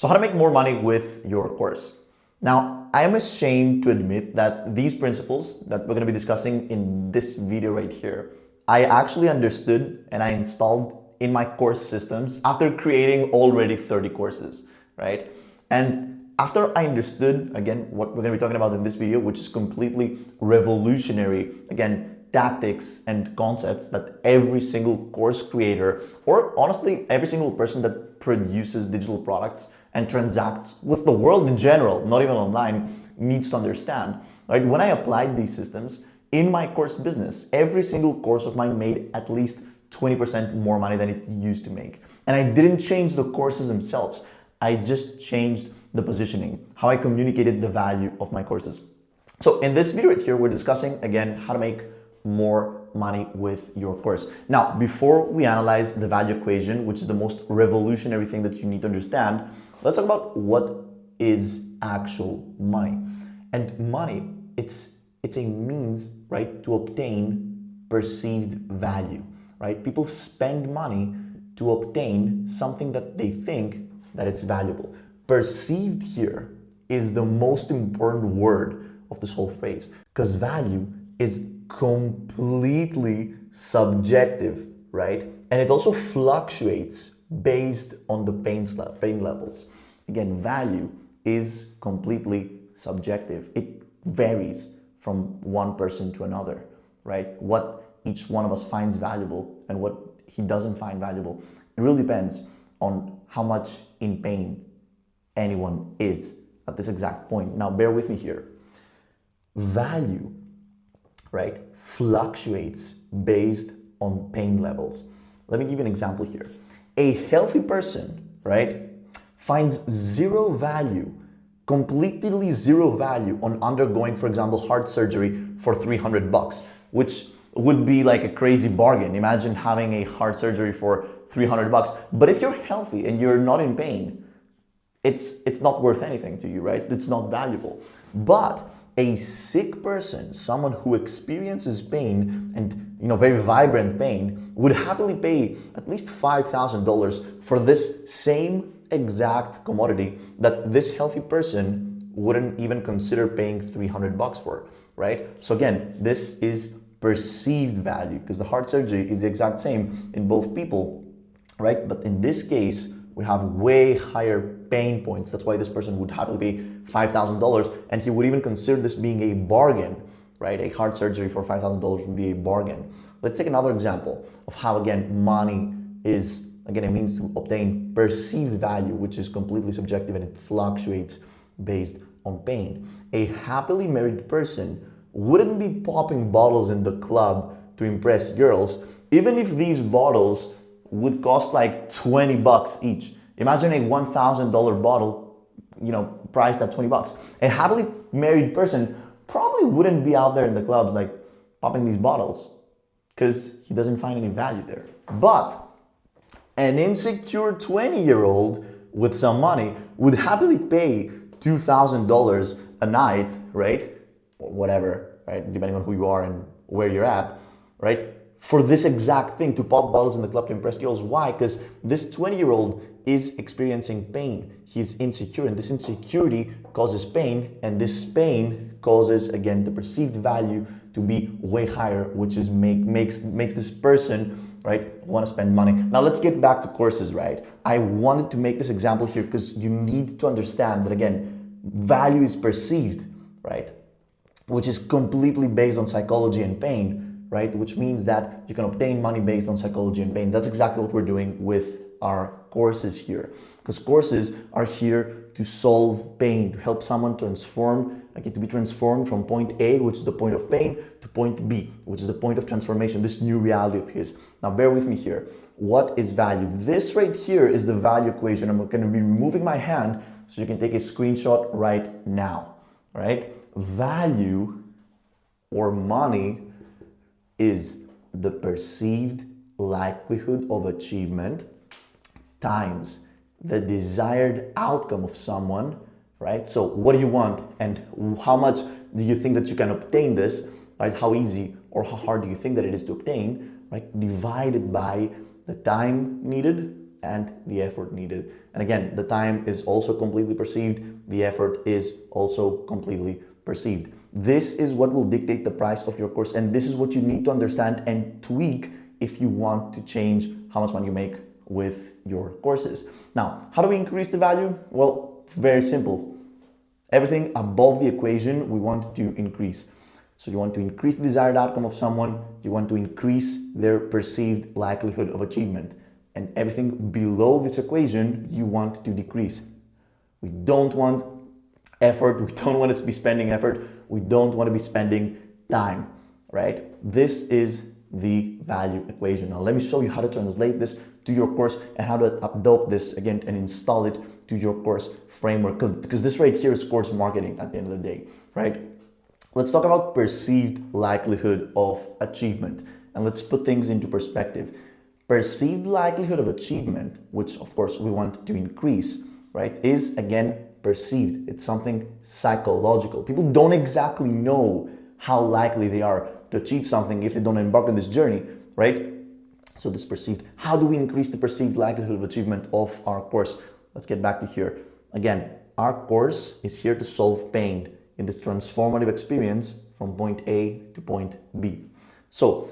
So how to make more money with your course. Now, I'm ashamed to admit that these principles that we're going to be discussing in this video right here, I actually understood and I installed in my course systems after creating already 30 courses, right? And after I understood, again, what we're going to be talking about in this video, which is completely revolutionary, again, tactics and concepts that every single course creator, or honestly, every single person that produces digital products and transacts with the world in general, not even online, needs to understand. Right? When I applied these systems in my course business, every single course of mine made at least 20% more money than it used to make. And I didn't change the courses themselves. I just changed the positioning, how I communicated the value of my courses. So in this video right here, we're discussing again how to make more money with your course. Now, before we analyze the value equation, which is the most revolutionary thing that you need to understand, let's talk about what is actual money. And money, it's a means, right, to obtain perceived value, right? People spend money to obtain something that they think that it's valuable. Perceived here is the most important word of this whole phrase, because value is completely subjective, right? And it also fluctuates based on the pain levels. Again, value is completely subjective. It varies from one person to another, right? What each one of us finds valuable and what he doesn't find valuable. It really depends on how much in pain anyone is at this exact point. Now, bear with me here. Value, right, fluctuates based on pain levels. Let me give you an example here. A healthy person, right, finds zero value, completely zero value on undergoing, for example, heart surgery for $300, which would be like a crazy bargain. Imagine having a heart surgery for $300. But if you're healthy and you're not in pain, it's not worth anything to you, right? It's not valuable. But a sick person, someone who experiences pain and very vibrant pain, would happily pay at least $5,000 for this same exact commodity that this healthy person wouldn't even consider paying $300 for, right? So again, this is perceived value because the heart surgery is the exact same in both people, right? But in this case, we have way higher pain points. That's why this person would happily pay $5,000 and he would even consider this being a bargain, right? A heart surgery for $5,000 would be a bargain. Let's take another example of how, again, money is, again, a means to obtain perceived value, which is completely subjective and it fluctuates based on pain. A happily married person wouldn't be popping bottles in the club to impress girls, even if these bottles would cost like $20 each. Imagine a $1,000 bottle, priced at $20. A happily married person probably wouldn't be out there in the clubs like popping these bottles because he doesn't find any value there. But an insecure 20-year-old with some money would happily pay $2,000 a night, right? Or whatever, right? Depending on who you are and where you're at, right? For this exact thing, to pop bottles in the club to impress girls. Why? Because this 20-year-old is experiencing pain. He's insecure, and this insecurity causes pain, and this pain causes, again, the perceived value to be way higher, which is makes this person, right, want to spend money. Now let's get back to courses, right? I wanted to make this example here because you need to understand that, again, value is perceived, right, which is completely based on psychology and pain, right? Which means that you can obtain money based on psychology and pain. That's exactly what we're doing with our courses here. Because courses are here to solve pain, to help someone transform, to be transformed from point A, which is the point of pain, to point B, which is the point of transformation, this new reality of his. Now bear with me here. What is value? This right here is the value equation. I'm going to be removing my hand so you can take a screenshot right now, right? Value or money is the perceived likelihood of achievement times the desired outcome of someone, right? So what do you want and how much do you think that you can obtain this, right? How easy or how hard do you think that it is to obtain, right? Divided by the time needed and the effort needed. And again, the time is also completely perceived, the effort is also completely perceived. This is what will dictate the price of your course, and this is what you need to understand and tweak if you want to change how much money you make with your courses. Now, how do we increase the value? Well, very simple. Everything above the equation we want to increase. So you want to increase the desired outcome of someone, you want to increase their perceived likelihood of achievement. And everything below this equation you want to decrease. We don't want effort, we don't want to be spending effort, we don't want to be spending time, right? This is the value equation. Now let me show you how to translate this to your course and how to adopt this again and install it to your course framework, because this right here is course marketing at the end of the day, right? Let's talk about perceived likelihood of achievement, and let's put things into perspective. Perceived likelihood of achievement, which of course we want to increase, right, is again perceived. It's something psychological. People don't exactly know how likely they are to achieve something if they don't embark on this journey, right? So this perceived. How do we increase the perceived likelihood of achievement of our course? Let's get back to here. Again, our course is here to solve pain in this transformative experience from point A to point B. So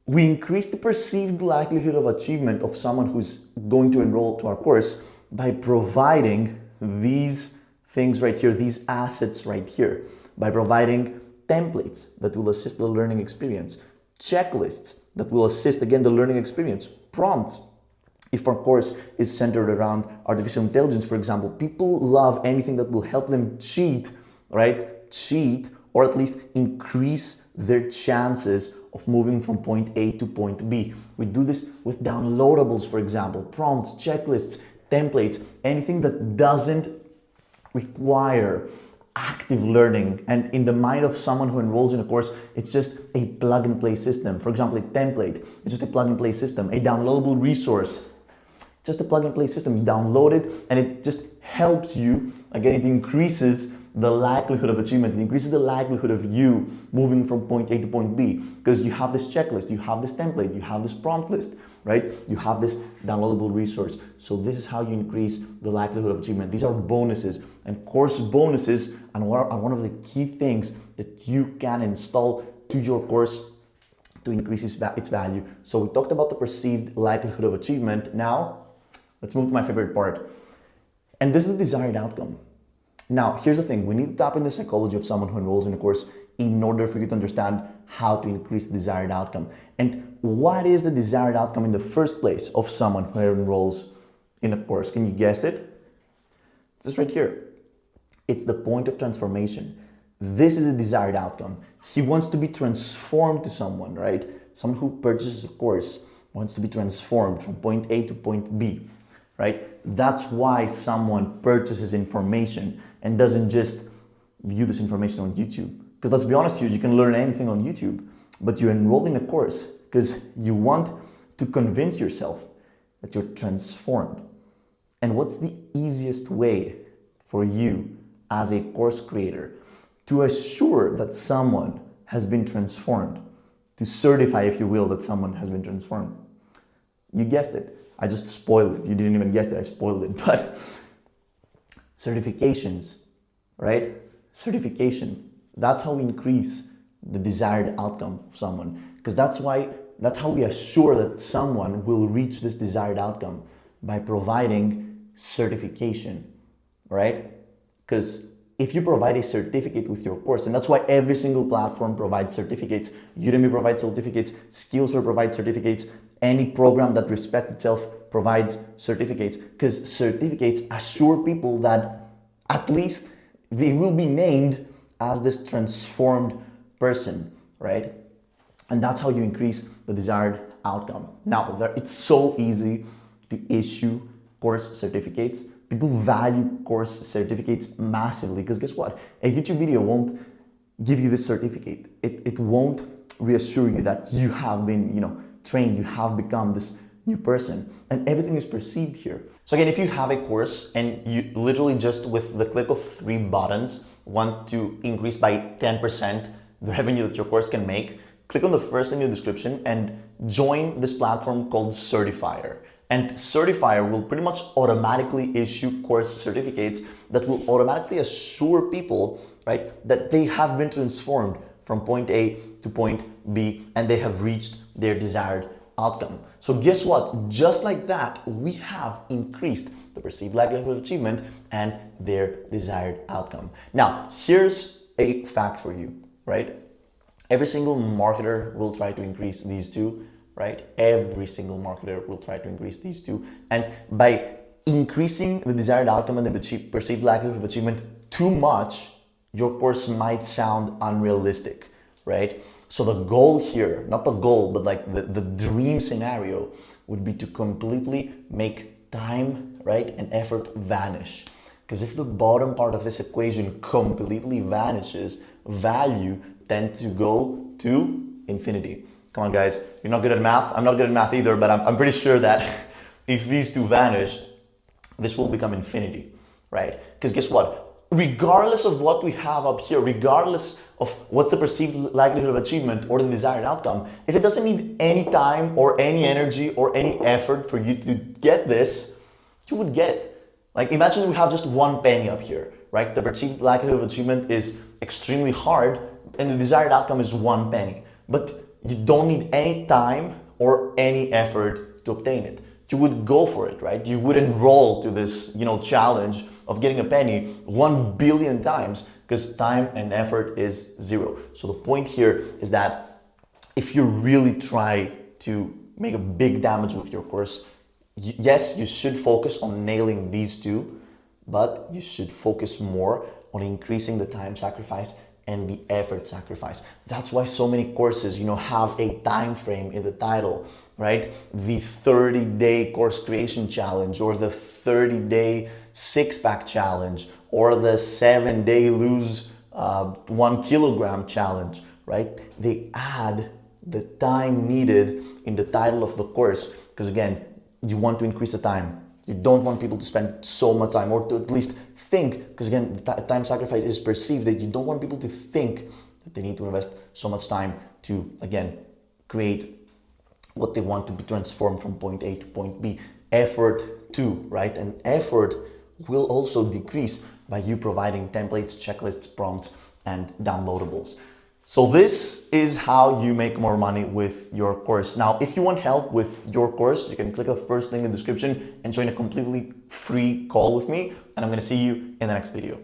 we increase the perceived likelihood of achievement of someone who's going to enroll to our course by providing these things right here, these assets right here, by providing templates that will assist the learning experience, checklists that will assist again the learning experience, prompts. If our course is centered around artificial intelligence, for example, people love anything that will help them cheat, right? Cheat, or at least increase their chances of moving from point A to point B. We do this with downloadables, for example, prompts, checklists, templates, anything that doesn't require active learning. And in the mind of someone who enrolls in a course, it's just a plug and play system. For example, a template, it's just a plug and play system. A downloadable resource, just a plug and play system. You download it and it just helps you. Again, it increases the likelihood of achievement. It increases the likelihood of you moving from point A to point B because you have this checklist, you have this template, you have this prompt list, right? You have this downloadable resource. So this is how you increase the likelihood of achievement. These are bonuses, and course bonuses are one of the key things that you can install to your course to increase its value. So we talked about the perceived likelihood of achievement. Now, let's move to my favorite part. And this is the desired outcome. Now, here's the thing. We need to tap in the psychology of someone who enrolls in a course in order for you to understand how to increase the desired outcome. And what is the desired outcome in the first place of someone who enrolls in a course? Can you guess it? It's this right here. It's the point of transformation. This is the desired outcome. He wants to be transformed to someone, right? Someone who purchases a course wants to be transformed from point A to point B, right? That's why someone purchases information and doesn't just view this information on YouTube. Because let's be honest here, you can learn anything on YouTube, but you enroll in a course because you want to convince yourself that you're transformed. And what's the easiest way for you as a course creator to assure that someone has been transformed, to certify, if you will, that someone has been transformed? You guessed it. I just spoiled it. You didn't even guess it. I spoiled it. But certifications, right? Certification. That's how we increase the desired outcome of someone. Because that's how we assure that someone will reach this desired outcome, by providing certification, right? Because if you provide a certificate with your course, and that's why every single platform provides certificates. Udemy provides certificates, Skillshare provides certificates, any program that respects itself provides certificates, because certificates assure people that at least they will be named as this transformed person, right? And that's how you increase the desired outcome. Now, it's so easy to issue course certificates. People value course certificates massively because guess what? A YouTube video won't give you this certificate. It won't reassure you that you have been, trained, you have become this new person, and everything is perceived here. So again, if you have a course and you literally just with the click of 3 buttons want to increase by 10% the revenue that your course can make, click on the first link in the description and join this platform called Certifier. And Certifier will pretty much automatically issue course certificates that will automatically assure people, right, that they have been transformed from point A to point B and they have reached their desired outcome. So guess what? Just like that, we have increased the perceived likelihood of achievement and their desired outcome. Now, here's a fact for you, right? Every single marketer will try to increase these two, right? Every single marketer will try to increase these two. And by increasing the desired outcome and the perceived likelihood of achievement too much, your course might sound unrealistic, right? So the goal here, not the goal, but like the dream scenario would be to completely make time, right, and effort vanish. Because if the bottom part of this equation completely vanishes, value tends to go to infinity. Come on guys, you're not good at math. I'm not good at math either, but I'm pretty sure that if these two vanish, this will become infinity, right? Because guess what? Regardless of what we have up here, regardless of what's the perceived likelihood of achievement or the desired outcome, if it doesn't need any time or any energy or any effort for you to get this, you would get it. Like imagine we have just one penny up here, right? The perceived likelihood of achievement is extremely hard and the desired outcome is one penny. But you don't need any time or any effort to obtain it. You would go for it, right? You would enroll to this, challenge of getting a penny 1 billion times because time and effort is zero. So the point here is that if you really try to make a big damage with your course, yes, you should focus on nailing these two, but you should focus more on increasing the time sacrifice and the effort sacrifice. That's why so many courses, have a time frame in the title, right? The 30-day course creation challenge, or the 30-day six-pack challenge, or the 7-day lose 1 kilogram challenge, right? They add the time needed in the title of the course, because again, you want to increase the time. You don't want people to spend so much time, or to at least think, because again, time sacrifice is perceived, that you don't want people to think that they need to invest so much time to, again, create what they want to be transformed from point A to point B. Effort too, right? And effort will also decrease by you providing templates, checklists, prompts, and downloadables. So this is how you make more money with your course. Now, if you want help with your course, you can click the first link in the description and join a completely free call with me. And I'm going to see you in the next video.